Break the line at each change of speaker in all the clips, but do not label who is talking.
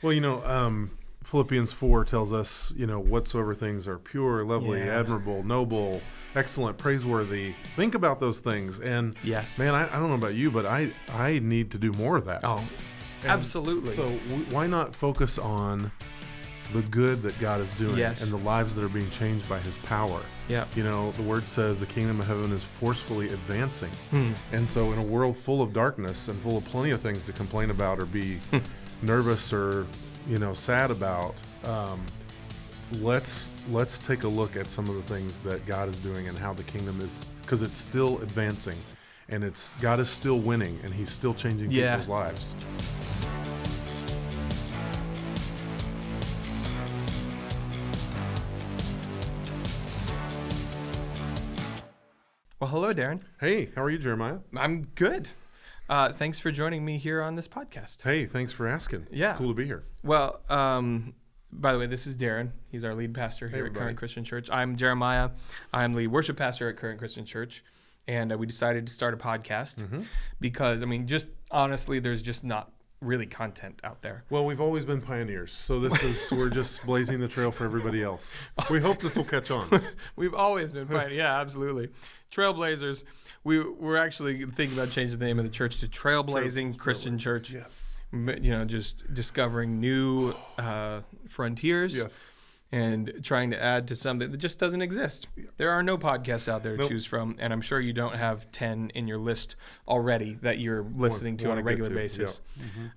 Well, Philippians 4 tells us, whatsoever things are pure, lovely, admirable, noble, excellent, praiseworthy. Think about those things. And
yes,
man, I don't know about you, but I need to do more of that.
Oh,
and
absolutely.
So why not focus on the good that God is doing and the lives that are being changed by his power?
Yeah.
The word says the kingdom of heaven is forcefully advancing. And so in a world full of darkness and full of plenty of things to complain about or be nervous or sad about, let's take a look at some of the things that God is doing and how the kingdom is, because it's still advancing and God is still winning and he's still changing people's lives.
Well, hello, Darren.
Hey, how are you, Jeremiah?
I'm good. Thanks for joining me here on this podcast.
Hey, thanks for asking.
Yeah.
It's cool to be here.
Well, by the way, this is Darren. He's our lead pastor here at Current Christian Church. I'm Jeremiah. I'm the worship pastor at Current Christian Church. And we decided to start a podcast because, just honestly, there's just not really content out there.
Well, we've always been pioneers. So we're just blazing the trail for everybody else. We hope this will catch on.
We've always been pioneers. Yeah, absolutely. Trailblazers. We're actually thinking about changing the name of the church to Trailblazing Christian Church.
Yes.
Just discovering new frontiers.
Yes.
And trying to add to something that just doesn't exist. There are no podcasts out there to choose from, and I'm sure you don't have 10 in your list already that you're listening to on a regular basis.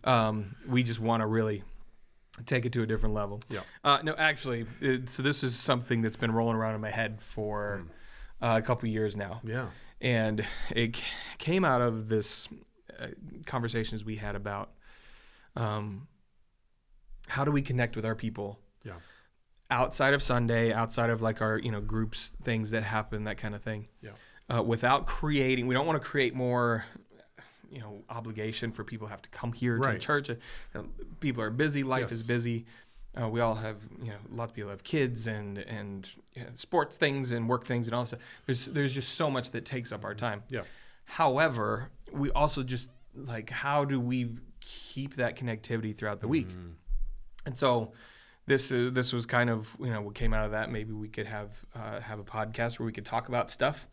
Yeah. We just want to really take it to a different level.
Yeah.
No, actually, so this is something that's been rolling around in my head for a couple years now.
Yeah.
And it came out of this conversations we had about how do we connect with our people.
Yeah.
Outside of Sunday, outside of like our, groups, things that happen, that kind of thing.
Yeah.
Without creating, we don't want to create more, obligation for people to have to come here to the church. People are busy. Life is busy. We all have, lots of people have kids and sports things and work things and all that stuff. There's just so much that takes up our time.
Yeah.
However, we also just how do we keep that connectivity throughout the week? And so This was kind of what came out of that. Maybe we could have a podcast where we could talk about stuff,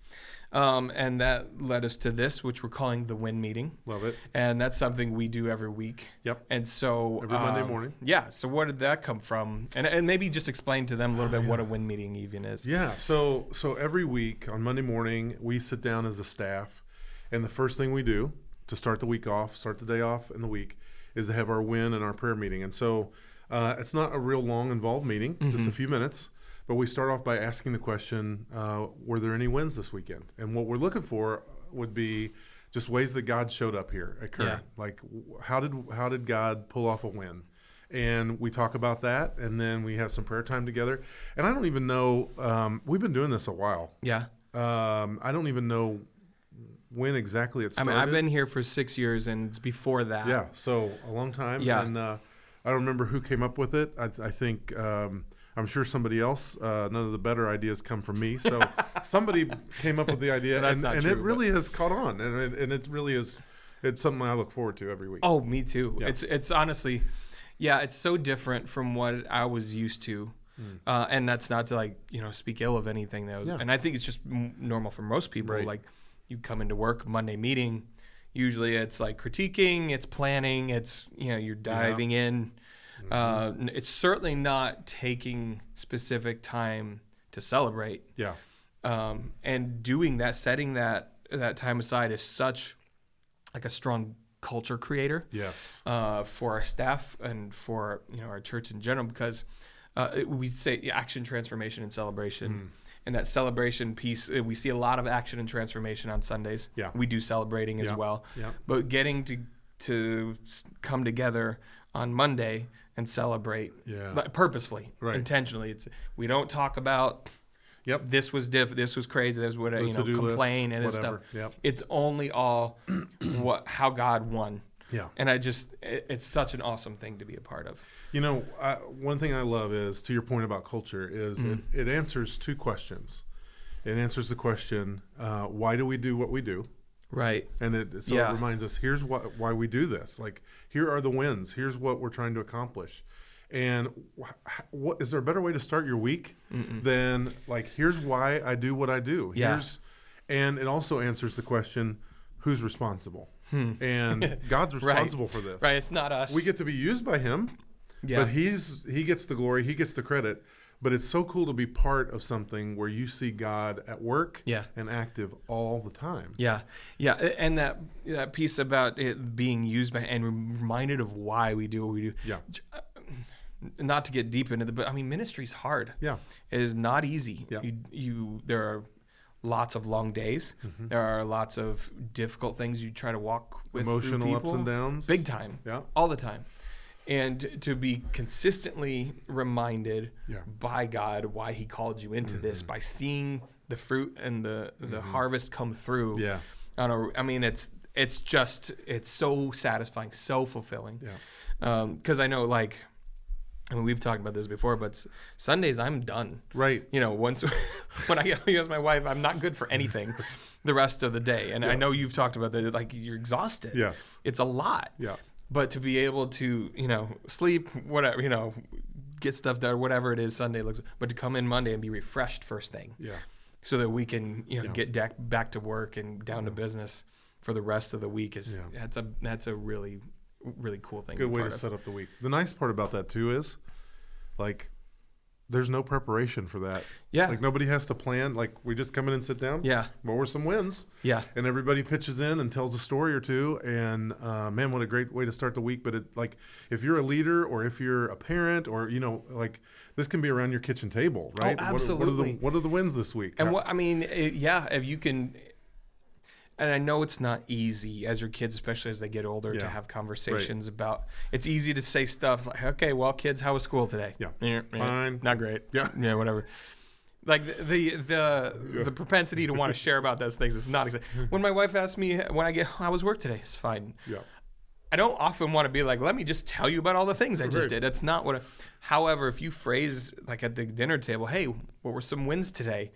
and that led us to this, which we're calling the Win Meeting.
Love it.
And that's something we do every week.
Yep.
And so
every Monday morning.
Yeah. So where did that come from? And maybe just explain to them a little bit what a Win Meeting even is.
Yeah. So every week on Monday morning we sit down as a staff, and the first thing we do to start the day off in the week, is to have our win and our prayer meeting. And so. It's not a real long, involved meeting, just a few minutes. But we start off by asking the question, were there any wins this weekend? And what we're looking for would be just ways that God showed up here at Current.
Yeah.
Like, how did God pull off a win? And we talk about that, and then we have some prayer time together. And I don't even know, we've been doing this a while.
Yeah.
I don't even know when exactly it started.
I've been here for 6 years, and it's before that.
Yeah, so a long time.
Yeah.
And I don't remember who came up with it. I think I'm sure somebody else. None of the better ideas come from me. So somebody came up with the idea,
Well,
and it really has caught on, and it really is. It's something I look forward to every week.
Oh, me too.
Yeah.
It's honestly, it's so different from what I was used to, and that's not to speak ill of anything though.
Yeah.
And I think it's just normal for most people.
Right.
Like you come into work Monday meeting. Usually it's like critiquing, it's planning, it's, you're diving in. It's certainly not taking specific time to celebrate.
Yeah.
And doing that, setting that time aside is such like a strong culture creator.
Yes.
For our staff and for, our church in general, because we say action, transformation, and celebration. And that celebration piece, we see a lot of action and transformation on Sundays.
Yeah.
We do celebrating as well.
Yeah.
But getting to come together on Monday and celebrate purposefully, intentionally. We don't talk about this was this was crazy, this was complain
list,
and this
whatever.
stuff.
Yep.
It's only all how God won.
Yeah.
And it's such an awesome thing to be a part of.
One thing I love is, to your point about culture, is it answers two questions. It answers the question, why do we do what we do?
Right.
And it reminds us, here's why we do this. Like, here are the wins. Here's what we're trying to accomplish. And what is there a better way to start your week than like, here's why I do what I do. And it also answers the question, who's responsible? And God's responsible for this.
Right. It's not us.
We get to be used by him, but he gets the glory, he gets the credit. But it's so cool to be part of something where you see God at work and active all the time.
Yeah. And that piece about it being used by and reminded of why we do what we do.
Yeah.
Not to get deep into but I mean, ministry's hard.
Yeah.
It is not easy.
Yeah.
There are lots of long days. There are lots of difficult things you try to walk with.
Emotional ups and downs.
Big time.
Yeah.
All the time. And to be consistently reminded by God why he called you into this, by seeing the fruit and the harvest come through.
Yeah.
I mean, it's so satisfying, so fulfilling.
Yeah.
Because I know, like, I mean, we've talked about this before, but Sundays I'm done.
Right.
You know, once when I as my wife, I'm not good for anything the rest of the day. And I know you've talked about that, like, you're exhausted.
Yes.
It's a lot.
Yeah.
But to be able to, sleep, whatever, get stuff done, whatever it is Sunday looks, but to come in Monday and be refreshed first thing.
Yeah.
So that we can, get back to work and down to business for the rest of the week that's a really, really cool thing.
Good way to set up the week. The nice part about that too is, like, there's no preparation for that.
Yeah.
Like, nobody has to plan. Like, we just come in and sit down.
Yeah.
What were some wins?
Yeah.
And everybody pitches in and tells a story or two. And man, what a great way to start the week. But if you're a leader or if you're a parent or, like, this can be around your kitchen table, right?
Oh, absolutely.
What are the wins this week?
And if you can. And I know it's not easy as your kids, especially as they get older, to have conversations about. It's easy to say stuff like, "Okay, well, kids, how was school today?"
Yeah, fine,
not great.
Yeah,
whatever. Like the propensity to want to share about those things is not exactly. When my wife asks me how was work today, it's fine.
Yeah.
I don't often want to be like, let me just tell you about all the things I just did. That's not what. However, if you phrase like at the dinner table, "Hey, what were some wins today?"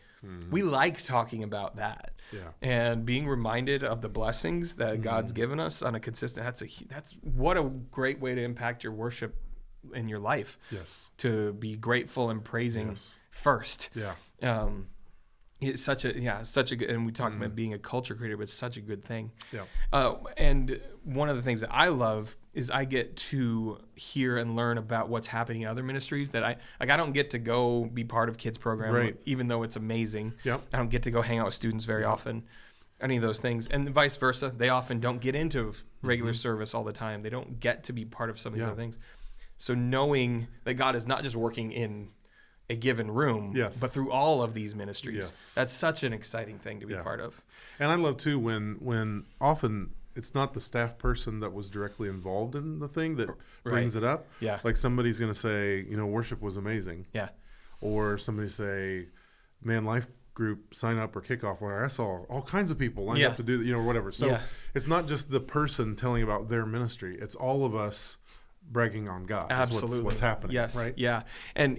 We like talking about that.
Yeah.
And being reminded of the blessings that God's given us on a consistent. That's what a great way to impact your worship in your life.
Yes.
To be grateful and praising first.
Yeah.
It's such a good, and we talked about being a culture creator, but it's such a good thing.
Yeah.
And one of the things that I love is I get to hear and learn about what's happening in other ministries that I don't get to go be part of kids program, even though it's amazing.
Yeah.
I don't get to go hang out with students very often, any of those things, and vice versa. They often don't get into regular service all the time. They don't get to be part of some of these other things. So knowing that God is not just working in a given room, but through all of these ministries. That's such an exciting thing to be part of.
And I love too when often it's not the staff person that was directly involved in the thing that brings it up.
Yeah.
Like somebody's going to say, worship was amazing.
Yeah.
Or somebody say, man, life group sign up or kickoff. Or I saw all kinds of people lined up to do, whatever. So it's not just the person telling about their ministry. It's all of us bragging on God.
Absolutely.
What's happening.
Yes.
Right.
Yeah. And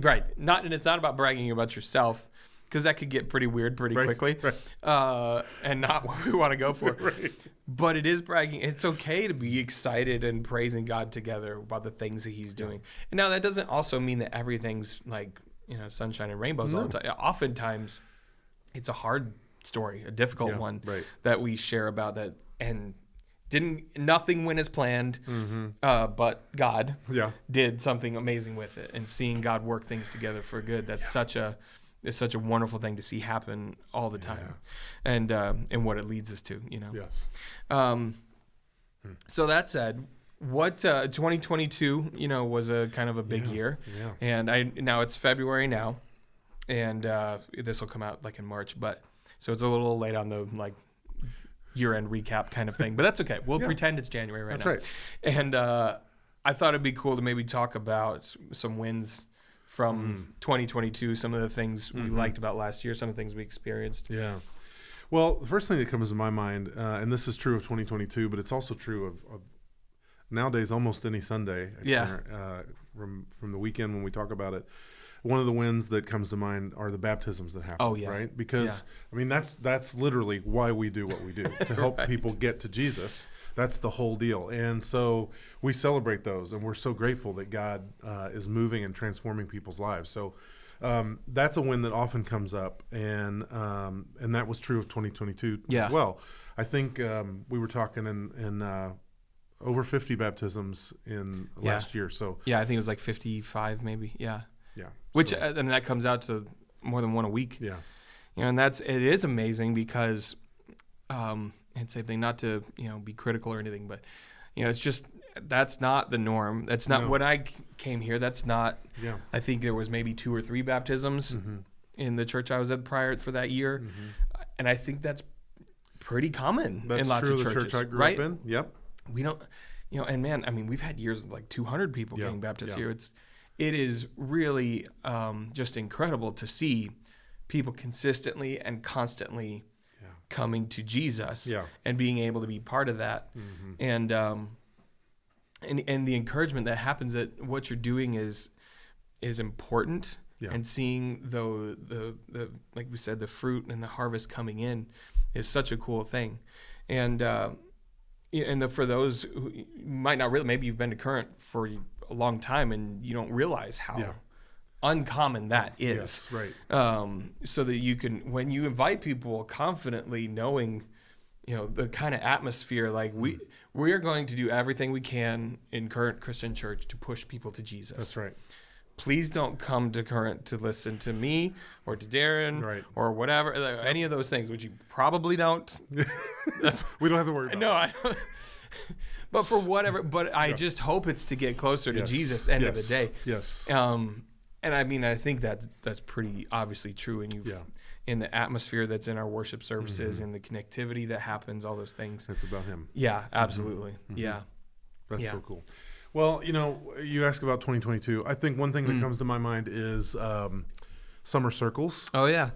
right. And it's not about bragging about yourself, because that could get pretty weird pretty quickly.
Right.
And not what we want to go for.
Right.
But it is bragging. It's okay to be excited and praising God together about the things that he's doing. And now that doesn't also mean that everything's like, sunshine and rainbows all the time. Oftentimes it's a hard story, a difficult one that we share about that, and nothing went as planned, but God did something amazing with it, and seeing God work things together for good. That's such a wonderful thing to see happen all the time, and what it leads us to,
Yes.
So that said, what 2022, was a kind of a big year, and now it's February now, and this will come out like in March, but so it's a little late on the year-end recap kind of thing, but that's okay. We'll pretend it's January right now. That's right. And I thought it'd be cool to maybe talk about some wins from 2022, some of the things we liked about last year, some of the things we experienced.
Yeah. Well, the first thing that comes to my mind, and this is true of 2022, but it's also true of nowadays almost any Sunday from the weekend when we talk about it, one of the wins that comes to mind are the baptisms that happen.
Oh, yeah.
Right? Because I mean that's literally why we do what we do, to help people get to Jesus. That's the whole deal. And so we celebrate those, and we're so grateful that God is moving and transforming people's lives. So that's a win that often comes up, and that was true of 2022 as well. I think we were talking in over 50 baptisms in last year. So
I think it was like 55 maybe. Yeah. Which
so,
and that comes out to more than one a week.
Yeah.
And it is amazing because and same thing, not to be critical or anything, but it's just that's not the norm. That's not when I came here. That's not.
Yeah.
I think there was maybe 2 or 3 baptisms in the church I was at prior for that year, and I think that's pretty common in lots of churches.
The church I grew up in. Yep.
We don't, and man, I mean, we've had years of like 200 people getting baptized here. It is really just incredible to see people consistently and constantly coming to Jesus and being able to be part of that. And the encouragement that happens that what you're doing is important. And seeing the like we said, the fruit and the harvest coming in is such a cool thing. And for those who might not really, maybe you've been to Current for a long time and you don't realize how uncommon that is.
Yes, right.
So that you can, when you invite people confidently, knowing, the kind of atmosphere, like we are going to do everything we can in Current Christian Church to push people to Jesus.
That's right.
Please don't come to Current to listen to me or to Darren or whatever, any of those things, which you probably don't.
We don't have to worry about.
No, I don't. But for whatever, I just hope it's to get closer to Jesus end of the day.
Yes.
And I mean, I think that's pretty obviously true. And in the atmosphere that's in our worship services, in the connectivity that happens, all those things.
It's about him.
Yeah, absolutely. Yeah.
That's so cool. Well, you asked about 2022. I think one thing that comes to my mind is summer circles.
Oh, yeah.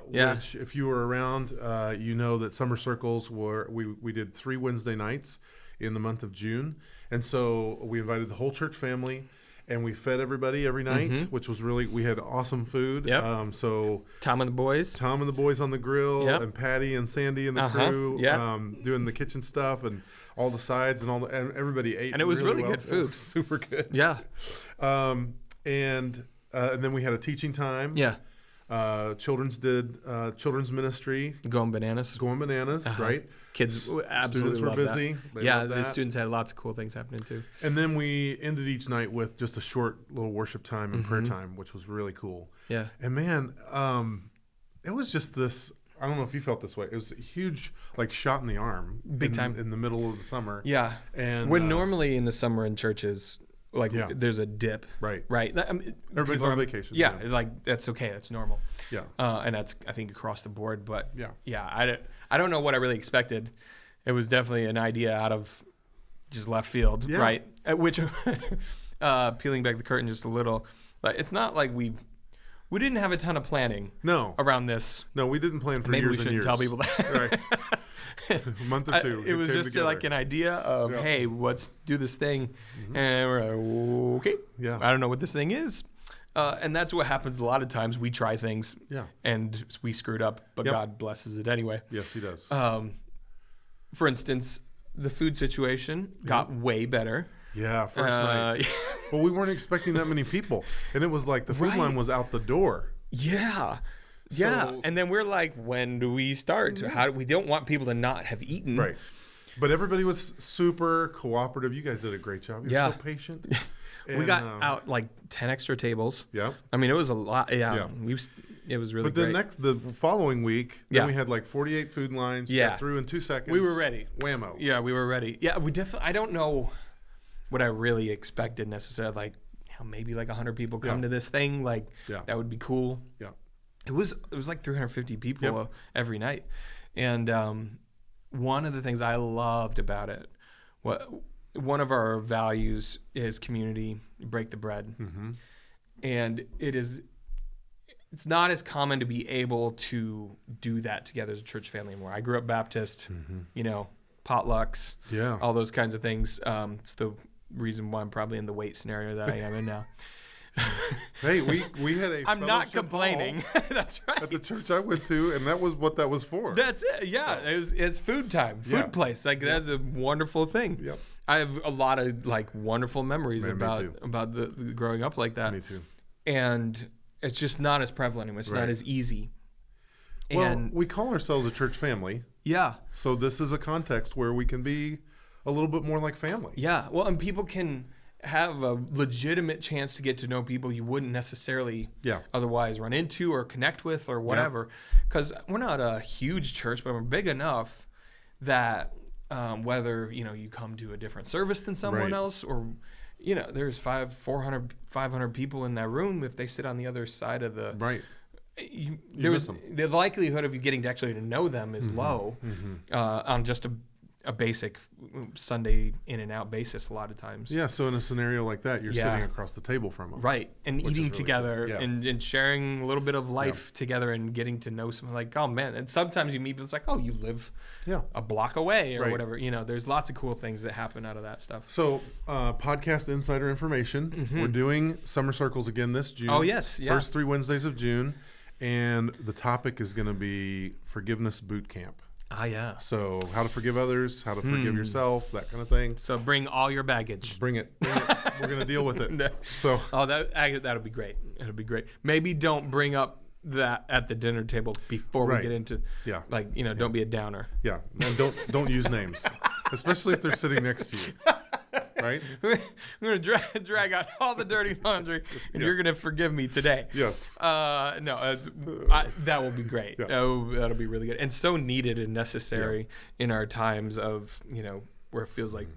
Which, if you were around, you know that summer circles we did 3 Wednesday nights in the month of June. And so we invited the whole church family, and we fed everybody every night, which was we had awesome food.
Yep.
So
Tom and the boys
on the grill, and Patty and Sandy and the crew doing the kitchen stuff and all the sides and and everybody ate.
And it was really
well.
good food.
It was super good.
Yeah.
And then we had a teaching time.
Yeah.
Children's ministry.
Going bananas,
right?
Kids absolutely
Students were busy.
That. The students had lots of cool things happening too.
And then we ended each night with just a short little worship time and prayer time, which was really cool.
Yeah.
And man, it was just this. I don't know if you felt this way. It was a huge, shot in the arm,
big time
in the middle of the summer.
Yeah. And when normally in the summer in churches, there's a dip.
Right.
I mean,
everybody's on vacation.
Yeah. That's okay. That's normal.
Yeah.
And that's, I think, across the board. But I don't know what I really expected. It was definitely an idea out of just left field. Yeah. Right. Which, peeling back the curtain just a little, it's not like we didn't have a ton of planning. Around this.
No, we didn't plan for
Maybe
years
we shouldn't
and years.
tell people that.
Right. A month or 2.
It was just like an idea of, hey, let's do this thing. And we're like, okay.
Yeah.
I don't know what this thing is. And that's what happens a lot of times. We try things and we screwed up, but God blesses it anyway.
Yes, he does.
For instance, the food situation got way better.
Yeah, first night. Well, we weren't expecting that many people. And it was like the food line was out the door.
Yeah. Yeah. And then we're like, when do we start? We don't want people to not have eaten.
Right. But everybody was super cooperative. You guys did a great job. You were so patient. And,
we got out 10 extra tables.
Yeah.
I mean, it was a lot. Yeah. It was really great.
But the following week, then we had 48 food lines. We got through in 2 seconds.
We were ready.
Whammo.
Yeah, we were ready. Yeah, we definitely. I don't know what I really expected necessarily. Maybe 100 people come to this thing. That would be cool.
Yeah.
It was 350 people every night. And one of the things I loved about it, one of our values is community, break the bread. And it's not as common to be able to do that together as a church family anymore. I grew up Baptist, potlucks, all those kinds of things. It's the reason why I'm probably in the weight scenario that I am in now.
Hey, we had a
I'm not
fellowship
complaining.
hall
That's right.
at the church I went to, and that was what that was for.
That's it. Yeah, it's food time, food place. Like that's a wonderful thing.
Yep.
I have a lot of like wonderful memories
Man, me too.
about the growing up like that.
Me too.
And it's just not as prevalent anymore. It's not as easy.
Well, we call ourselves a church family.
Yeah.
So this is a context where we can be a little bit more like family.
Yeah. Well, and people can have a legitimate chance to get to know people you wouldn't necessarily otherwise run into or connect with or whatever. Because we're not a huge church, but we're big enough that whether, you come to a different service than someone else or, there's 400, 500 people in that room. If they sit on the other side of the...
Right.
The likelihood of you getting to actually to know them is low on just a basic Sunday in and out basis a lot of times.
Yeah, so in a scenario like that, you're sitting across the table from them.
Right, and eating
really
together and sharing a little bit of life together and getting to know someone like, oh man, and sometimes you meet people, it's like, oh, you live a block away or whatever. There's lots of cool things that happen out of that stuff.
So podcast insider information, we're doing Summer Circles again this June.
Oh, yes. Yeah.
First 3 Wednesdays of June, and the topic is going to be Forgiveness Boot Camp.
Ah, yeah.
So how to forgive others, how to forgive yourself, that kind of thing.
So bring all your baggage.
Bring it. We're going to deal with it. So
that'll be great. It'll be great. Maybe don't bring up that at the dinner table before we get into don't be a downer.
Yeah. And don't use names, especially if they're sitting next to you. Right?
I'm going to drag out all the dirty laundry, and you're going to forgive me today.
Yes.
That will be great.
Yeah.
Oh, that'll be really good. And so needed and necessary in our times of, where it feels like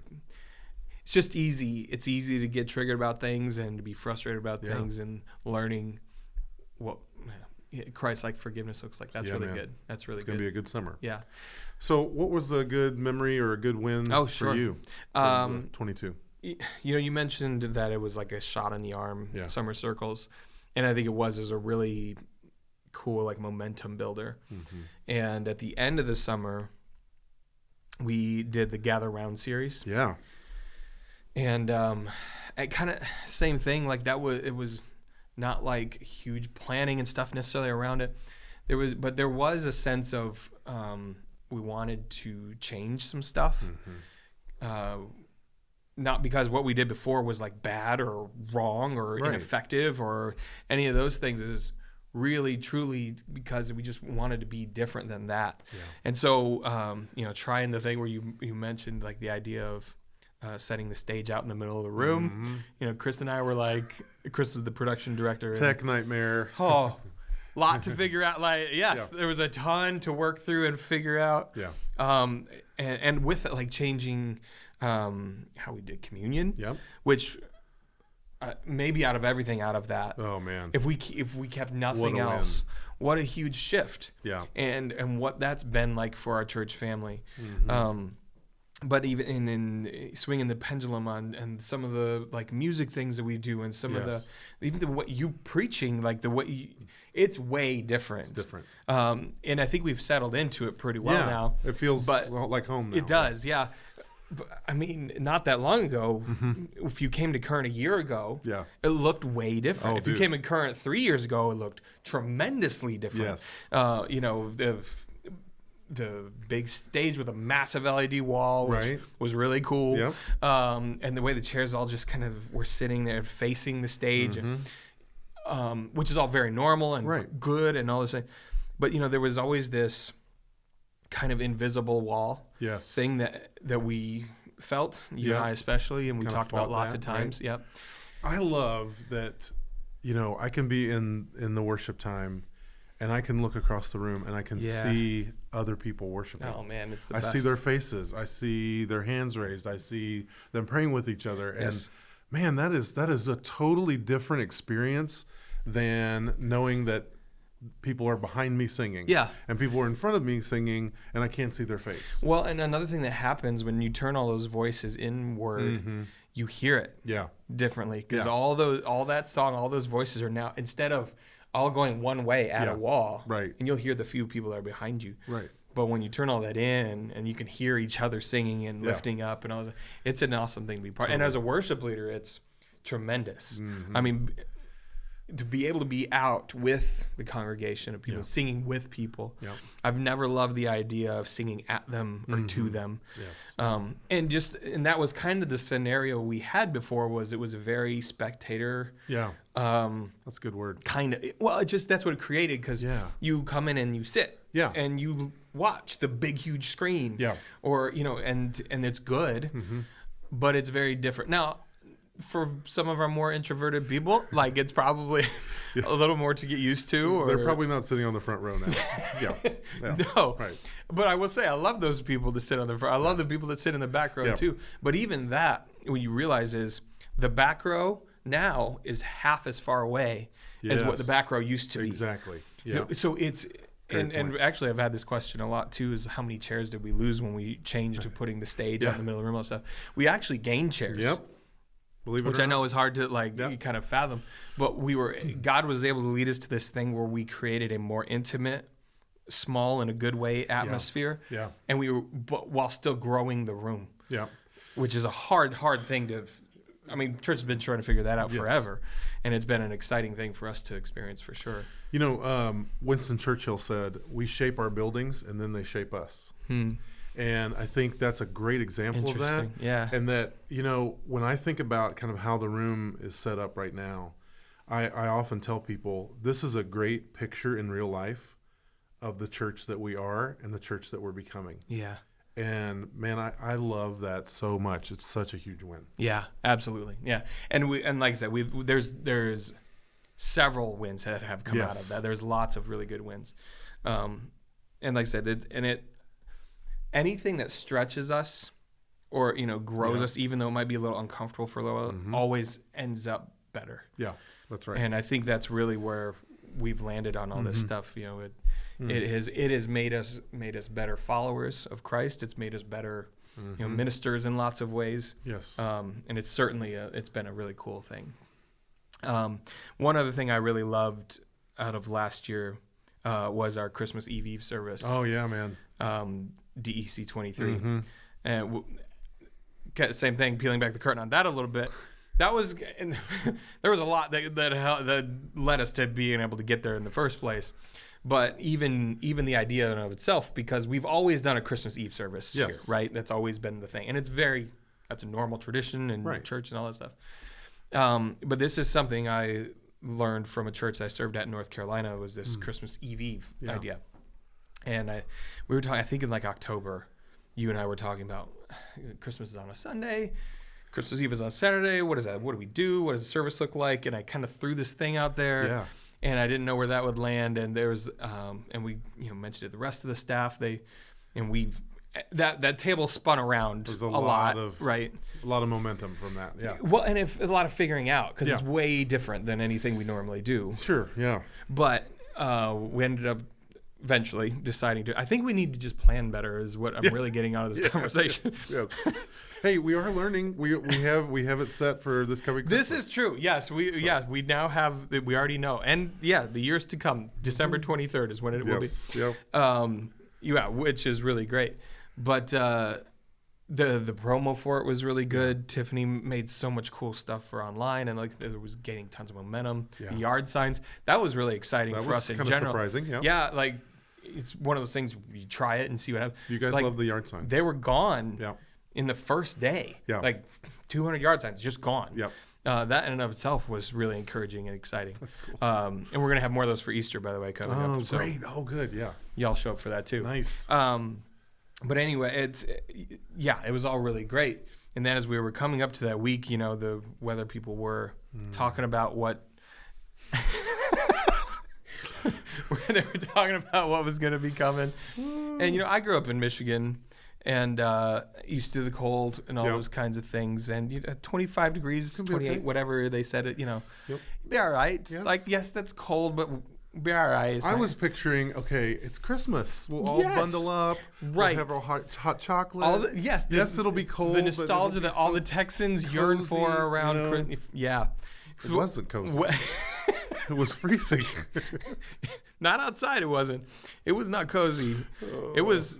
it's just easy. It's easy to get triggered about things and to be frustrated about things and learning what Christ-like forgiveness looks like. That's really good. That's really good.
It's going to be a good summer.
Yeah.
So what was a good memory or a good win for you? 22.
You mentioned that it was like a shot in the arm, Summer Circles. And I think it was a really cool like momentum builder. Mm-hmm. And at the end of the summer, we did the Gather Round series.
Yeah.
And kind of same thing. Like it was not like huge planning and stuff necessarily around it. There was a sense of we wanted to change some stuff. Mm-hmm. Not because what we did before was like bad or wrong or ineffective or any of those things. It was really, truly because we just wanted to be different than that. Yeah. And so, trying the thing where you mentioned like the idea of setting the stage out in the middle of the room. Mm-hmm. Chris and I were like, Chris is the production director.
Tech nightmare.
Oh, lot to figure out. There was a ton to work through and figure out. Yeah. And with it, like changing how we did communion. Yep. Which maybe out of everything out of that. Oh man. If we kept nothing else, what a huge shift. Yeah. And what that's been like for our church family. Mm-hmm. But even in swinging the pendulum on and some of the like music things that we do and some of what you preaching, like the way it's way different. It's different. And I think we've settled into it pretty well now.
It feels like home now.
It does, yeah. But, I mean, not that long ago, if you came to Current a year ago, it looked way different. If you came in Current 3 years ago, it looked tremendously different. Yes. The big stage with a massive LED wall, which was really cool. Yep. And the way the chairs all just kind of were sitting there facing the stage, and, which is all very normal and good and all this thing. But, there was always this kind of invisible wall thing that we felt, you and I especially, and we kind talked about lots of times. Right? Yep.
I love that, I can be in the worship time and I can look across the room and I can see other people worshiping.
Oh man, it's the best.
I see their faces. I see their hands raised. I see them praying with each other. And man, that is a totally different experience than knowing that people are behind me singing. Yeah. And people are in front of me singing and I can't see their face.
Well, and another thing that happens when you turn all those voices inward, you hear it differently. Because all that song, all those voices are now, instead of all going one way at a wall, and you'll hear the few people that are behind you. Right. But when you turn all that in and you can hear each other singing and lifting up and all that, it's an awesome thing to be part. Totally. And as a worship leader, it's tremendous. Mm-hmm. I mean, to be able to be out with the congregation of people, singing with people.
Yeah.
I've never loved the idea of singing at them or to them.
Yes.
And that was kind of the scenario we had before. It was a very spectator.
Yeah. That's a good word.
Kind of. Well, that's what it created, because you come in and you sit.
Yeah.
And you watch the big, huge screen.
Yeah.
Or, and it's good, but it's very different. Now, for some of our more introverted people, like, it's probably a little more to get used to. Or
They're probably not sitting on the front row now. Yeah.
No.
Right.
But I will say, I love those people that sit on the front. I love the people that sit in the back row too. But even that, what you realize is the back row now is half as far away as what the back row used to be.
Exactly. Yeah.
So it's... And actually, I've had this question a lot too: is how many chairs did we lose when we changed to putting the stage out in the middle of the room and stuff? We actually gained chairs.
Yep.
Which I know is hard to kind of fathom, but God was able to lead us to this thing where we created a more intimate, small in a good way atmosphere.
Yeah.
And but while still growing the room.
Yeah.
Which is a hard thing to. I mean, church has been trying to figure that out forever, and it's been an exciting thing for us to experience for sure.
Winston Churchill said, "We shape our buildings, and then they shape us." And I think that's a great example of that.
Yeah.
And that, when I think about kind of how the room is set up right now, I often tell people this is a great picture in real life of the church that we are and the church that we're becoming.
Yeah.
And man, I love that so much. It's such a huge win.
Yeah, absolutely. Yeah. And like I said, there's several wins that have come out of that. There's lots of really good wins. And like I said, anything that stretches us or, grows us, even though it might be a little uncomfortable for a little while, always ends up better.
Yeah, that's right.
And I think that's really where we've landed on all this stuff. It has made us better followers of Christ. It's made us better, ministers in lots of ways.
Yes.
And it's certainly it's been a really cool thing. One other thing I really loved out of last year was our Christmas Eve service.
Oh yeah, man.
DEC 23, and same thing. Peeling back the curtain on that a little bit. That was there was a lot that led us to being able to get there in the first place. But even the idea in and of itself, because we've always done a Christmas Eve service here, right? That's always been the thing, and that's a normal tradition in church and all that stuff. But this is something I learned from a church I served at in North Carolina. Was this Christmas Eve idea? And we were talking, I think in like October, you and I were talking about Christmas is on a Sunday, Christmas Eve is on Saturday. What is that? What do we do? What does the service look like? And I kind of threw this thing out there.
Yeah.
And I didn't know where that would land. And there was, and we mentioned it. The rest of the staff, that table spun around
There's
a lot, right?
A lot of momentum from that. Yeah.
Well, and a lot of figuring out, because it's way different than anything we normally do.
Sure. Yeah.
But we ended up eventually deciding to. I think we need to just plan better. Is what I'm really getting out of this conversation.
Yes. Hey, we are learning. We have it set for this coming Christmas.
This is true. Yes, we now have. We already know, and the years to come. December 23rd is when it will be.
Yep.
Which is really great. But the promo for it was really good. Tiffany made so much cool stuff for online, and it was gaining tons of momentum.
Yeah.
The yard signs, that was really exciting for us in general.
That was kind of surprising.
Yeah, like it's one of those things you try it and see what happens.
You guys love the yard signs.
They were gone in the first day.
Yeah.
Like 200 yard signs just gone.
Yep.
That in and of itself was really encouraging and exciting.
That's cool.
And we're gonna have more of those for Easter, by the way, coming up.
Oh, great! Oh, good. Yeah.
Y'all show up for that too.
Nice.
But anyway, it was all really great. And then as we were coming up to that week, the weather people were talking about what they were talking about what was going to be coming. And I grew up in Michigan and used to the cold and all those kinds of things. And 25 degrees, 28, whatever they said it, be all right.
Yes.
Yes, that's cold, but be all right.
I was picturing, it's Christmas. We'll all bundle up.
Right.
We'll have our hot chocolate.
Yes,
it'll be cold.
The nostalgia that all the Texans yearn for around Christmas. Yeah.
It wasn't cozy. It was freezing.
Not outside, it wasn't. It was not cozy. It was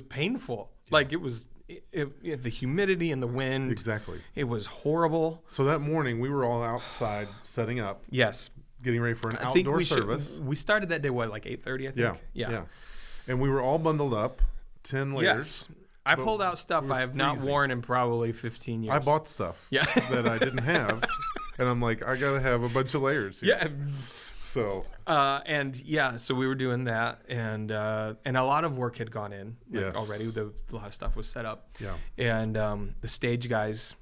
painful. Like it was the humidity and the wind.
Exactly.
It was horrible.
So that morning we were all outside setting up.
Yes.
getting ready for an
I think
outdoor service.
We started that day, what, like 8:30, I think?
Yeah. And we were all bundled up, 10 layers.
Yes. I pulled out stuff I have not worn in probably 15 years.
I bought stuff that I didn't have. And I'm like, I got to have a bunch of layers here.
Yeah.
So.
So we were doing that. And a lot of work had gone in already. A lot of stuff was set up. Yeah. And the stage guys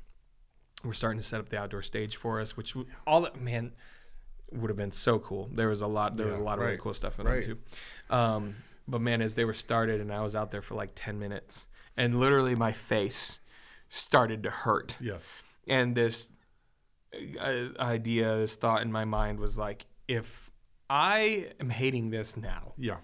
were starting to set up the outdoor stage for us, which would have been so cool. There was a lot of really cool stuff in there too. But man, as they were started and I was out there for like 10 minutes and literally my face started to hurt.
Yes.
And this this thought in my mind was like, if I am hating this now. Yeah.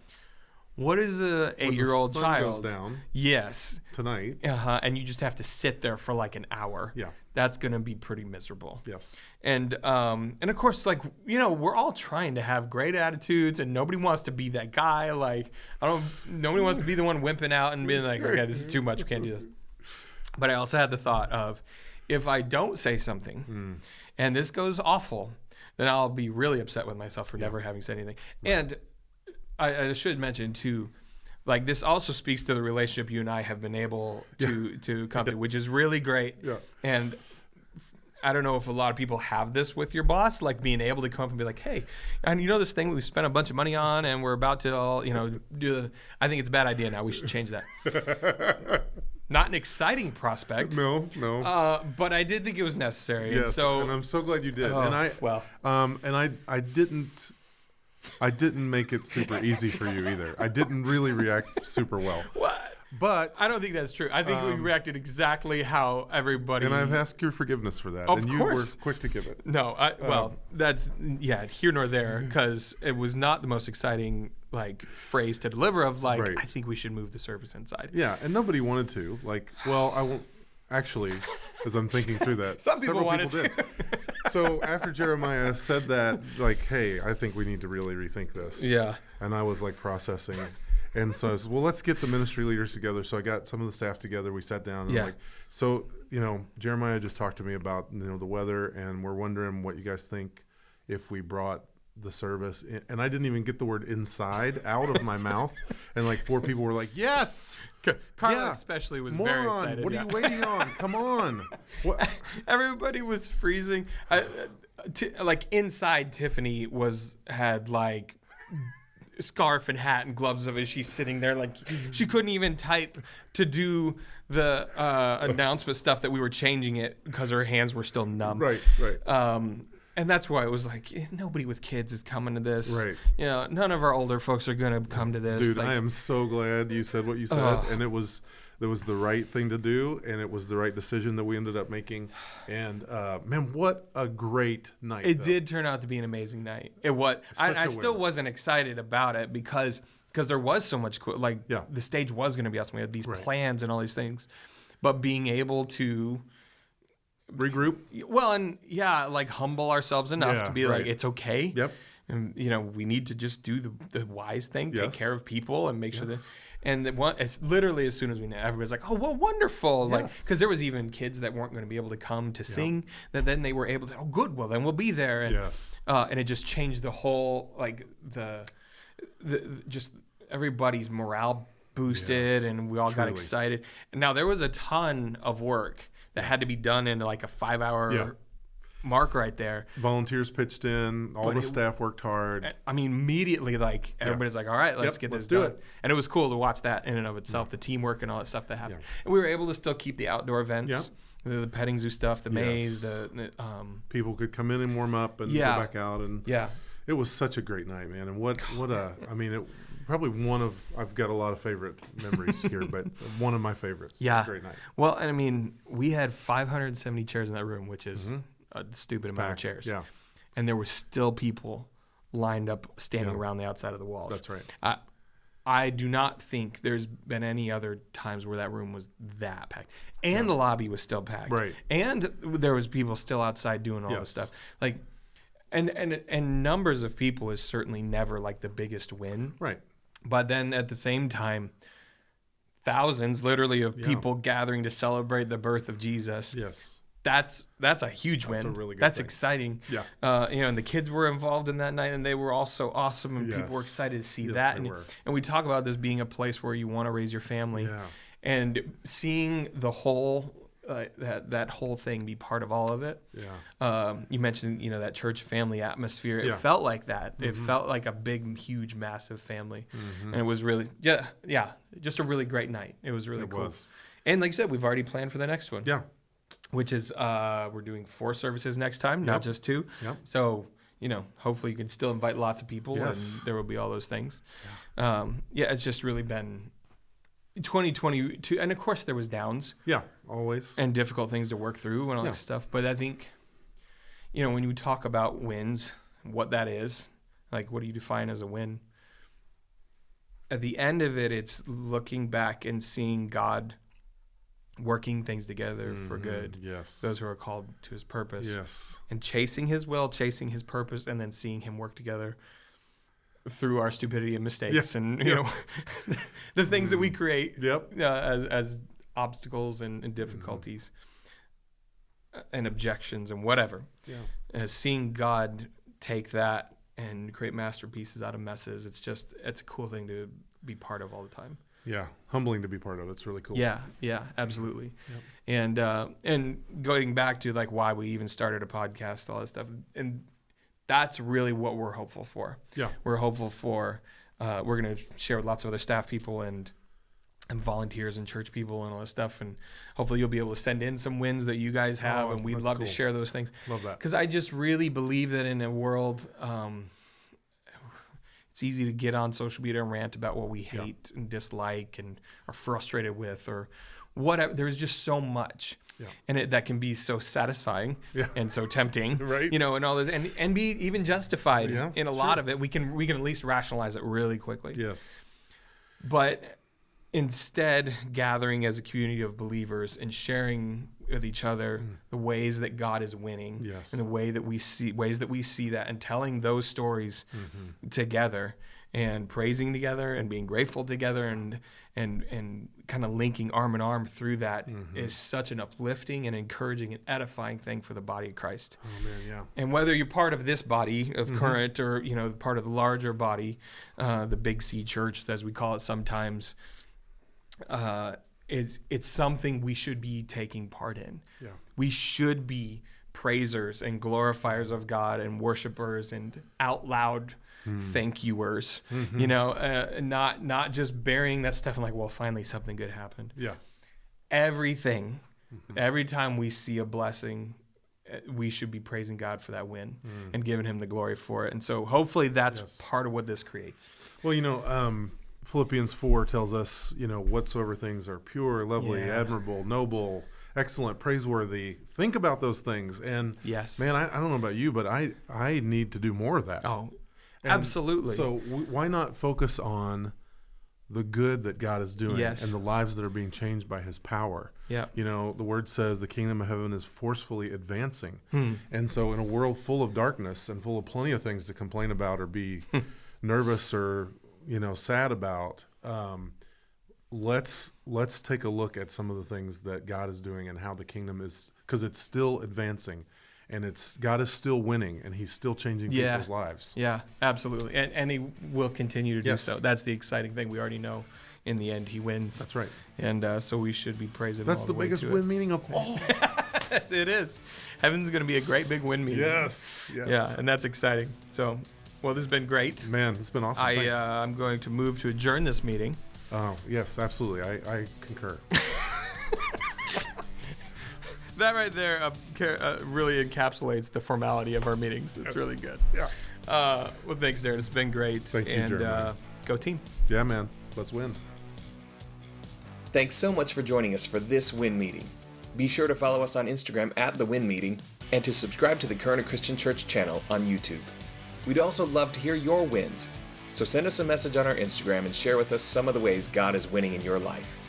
What is a 8-year-old child?
Goes down.
Yes.
Tonight.
And you just have to sit there for like an hour. Yeah. That's gonna be pretty miserable.
Yes.
And of course, like, we're all trying to have great attitudes, and nobody wants to be that guy. Like, nobody wants to be the one wimping out and being like, okay, this is too much, we can't do this. But I also had the thought of, if I don't say something, and this goes awful, then I'll be really upset with myself for never having said anything. Right. And I should mention too, like, this also speaks to the relationship you and I have been able to come to, which is really great. Yeah. And I don't know if a lot of people have this with your boss, like being able to come up and be like, hey, and this thing we've spent a bunch of money on and we're about to all, I think it's a bad idea now. We should change that. Not an exciting prospect.
No.
But I did think it was necessary.
Yes, and I'm so glad you did. I didn't make it super easy for you either. I didn't really react super well.
What?
But
I don't think that's true. I think we reacted exactly how everybody.
And I've asked your forgiveness for that.
Of
and
course.
You were quick to give it.
No, that's here nor there, because it was not the most exciting phrase to deliver of I think we should move the service inside.
Yeah, and nobody wanted to. I won't. Actually, as I'm thinking through that,
several people did.
So after Jeremiah said that, hey, I think we need to really rethink this. Yeah. And I was processing. And so I said, well, let's get the ministry leaders together. So I got some of the staff together. We sat down and Jeremiah just talked to me about, the weather, and we're wondering what you guys think if we brought the service in. And I didn't even get the word inside out of my mouth. And 4 people were like, yes.
Carla especially was very excited.
What are you waiting on? Come on. What?
Everybody was freezing. Inside, Tiffany had scarf and hat and gloves of it. She's sitting there she couldn't even type to do the announcement stuff that we were changing it because her hands were still numb. Right. And that's why it was nobody with kids is coming to this. Right. None of our older folks are going to come to this.
Dude, I am so glad you said what you said. And it was the right thing to do, and it was the right decision that we ended up making. And man, what a great night.
It did turn out to be an amazing night. It was. I still wasn't excited about it because there was so much cool. The stage was going to be awesome. We had these plans and all these things. But being able to
regroup,
humble ourselves enough to be it's okay. Yep. And we need to just do the wise thing, take care of people, and make sure that. And it's literally as soon as we know, everybody's like, "Oh, well, wonderful!" Because there was even kids that weren't going to be able to come to sing. That then they were able to. Oh, good. Well, then we'll be there. And, and it just changed the whole the just everybody's morale boosted, and we all got excited. And now there was a ton of work that had to be done in a 5-hour mark right there.
Volunteers pitched in. All the staff worked hard.
I mean, immediately, everybody's all right, let's get this done. And it was cool to watch that in and of itself, the teamwork and all that stuff that happened. Yeah. And we were able to still keep the outdoor events, the petting zoo stuff, the maze.
People could come in and warm up and go back out. And it was such a great night, man. And probably I've got a lot of favorite memories here, but one of my favorites. Yeah. Great night.
Well, and I mean, we had 570 chairs in that room, which is a stupid amount of chairs. Yeah. And there were still people lined up standing around the outside of the walls.
That's right.
I do not think there's been any other times where that room was that packed. And the lobby was still packed. Right. And there was people still outside doing all this stuff. And numbers of people is certainly never the biggest win. Right. But then at the same time, thousands literally of people gathering to celebrate the birth of Jesus. Yes. that's a huge win.
That's a really good
That's
thing.
exciting.
Yeah.
And the kids were involved in that night, and they were all so awesome, and people were
Yes.
excited to see
Yes,
that.
they
And,
were.
and we talk about this being a place where you want to raise your family,
Yeah.
and seeing the whole that whole thing be part of all of it.
Yeah.
You mentioned that church family atmosphere. It
Yeah.
felt like that. It felt like a big, huge, massive family, and it was really just a really great night. It was really cool.
Was.
And like you said, we've already planned for the next one.
Yeah.
Which is we're doing 4 services next time, not just 2.
Yep.
So hopefully you can still invite lots of people,
Yes.
and there will be all those things. It's just really been 2022, and of course there was downs.
Yeah. Always.
And difficult things to work through and all that stuff. But I think, when you talk about wins, what that is, like what do you define as a win? At the end of it, it's looking back and seeing God working things together for good.
Yes.
Those who are called to his purpose.
Yes.
And chasing his will, chasing his purpose, and then seeing him work together through our stupidity and mistakes.
Yes.
And, the things that we create
Yep.
as obstacles and difficulties and objections and whatever.
Yeah.
Seeing God take that and create masterpieces out of messes, it's a cool thing to be part of all the time.
Yeah. Humbling to be part of. It's really cool.
Yeah, absolutely. Yep. And going back to like why we even started a podcast, all that stuff, and that's really what we're hopeful for.
Yeah.
We're hopeful for. We're going to share with lots of other staff people and volunteers and church people and all that stuff, and hopefully you'll be able to send in some wins that you guys have, and we'd
that's
love
cool.
to share those things.
Love that.
Because I just really believe that in a world, it's easy to get on social media and rant about what we hate and dislike and are frustrated with or whatever. There's just so much.
Yeah.
And that can be so satisfying and so tempting,
Right.
and all this, and be even justified in a lot
sure.
of it. We can at least rationalize it really quickly.
Yes.
But instead, gathering as a community of believers and sharing with each other the ways that God is winning,
Yes.
and the ways that we see that, and telling those stories together, and praising together, and being grateful together, and kind of linking arm in arm through that is such an uplifting and encouraging and edifying thing for the body of Christ.
Oh man, yeah.
And whether you're part of this body of Current or part of the larger body, the Big C Church as we call it sometimes, it's something we should be taking part in.
Yeah.
We should be praisers and glorifiers of God and worshipers and out loud thank youers, not just burying that stuff and like, well, finally something good happened.
Yeah.
Everything, every time we see a blessing, we should be praising God for that win and giving him the glory for it. And so hopefully that's part of what this creates.
Well, Philippians 4 tells us, whatsoever things are pure, lovely, admirable, noble, excellent, praiseworthy. Think about those things. And
yes,
man, I don't know about you, but I need to do more of that.
Oh,
And
absolutely.
So why not focus on the good that God is doing
Yes.
and the lives that are being changed by his power?
Yeah.
The word says the kingdom of heaven is forcefully advancing. And so in a world full of darkness and full of plenty of things to complain about or be nervous or, sad about, let's take a look at some of the things that God is doing and how the kingdom is, because it's still advancing. And God is still winning, and he's still changing people's lives.
Yeah, absolutely. And he will continue to do
Yes.
so. That's the exciting thing. We already know in the end he wins.
That's right.
And so we should be praising him
That's
all
the
way
biggest
to
win meaning of all.
It is. Heaven's going to be a great big win meeting.
Yes.
Yeah, and that's exciting. So, well, this has been great.
Man, it's been awesome. Thanks.
I'm going to move to adjourn this meeting.
Oh, yes, absolutely. I concur.
That right there really encapsulates the formality of our meetings. It's really good.
Yeah.
Well, thanks, Darren. It's been great.
Thank you,
and
Jeremiah.
Go team.
Yeah, man. Let's win.
Thanks so much for joining us for this WIN meeting. Be sure to follow us on Instagram at The WIN Meeting and to subscribe to the Current Christian Church channel on YouTube. We'd also love to hear your wins, so send us a message on our Instagram and share with us some of the ways God is winning in your life.